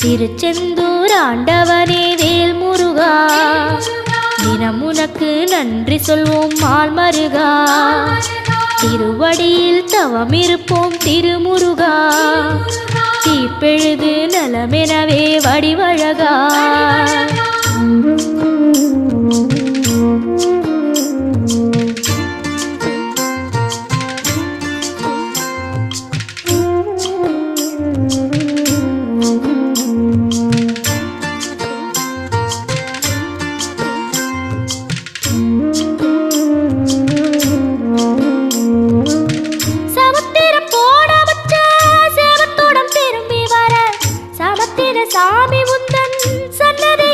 திருச்செந்தூர் ஆண்டவனே வேல் முருகா, தினம் உனக்கு நன்றி சொல்வோம் மால் மருகா. திருவடியில் தவம் இருப்போம் திருமுருகா, தீப்பெழுது நலமெனவே வடிவழகா. சாமி உந்தன் சன்னதி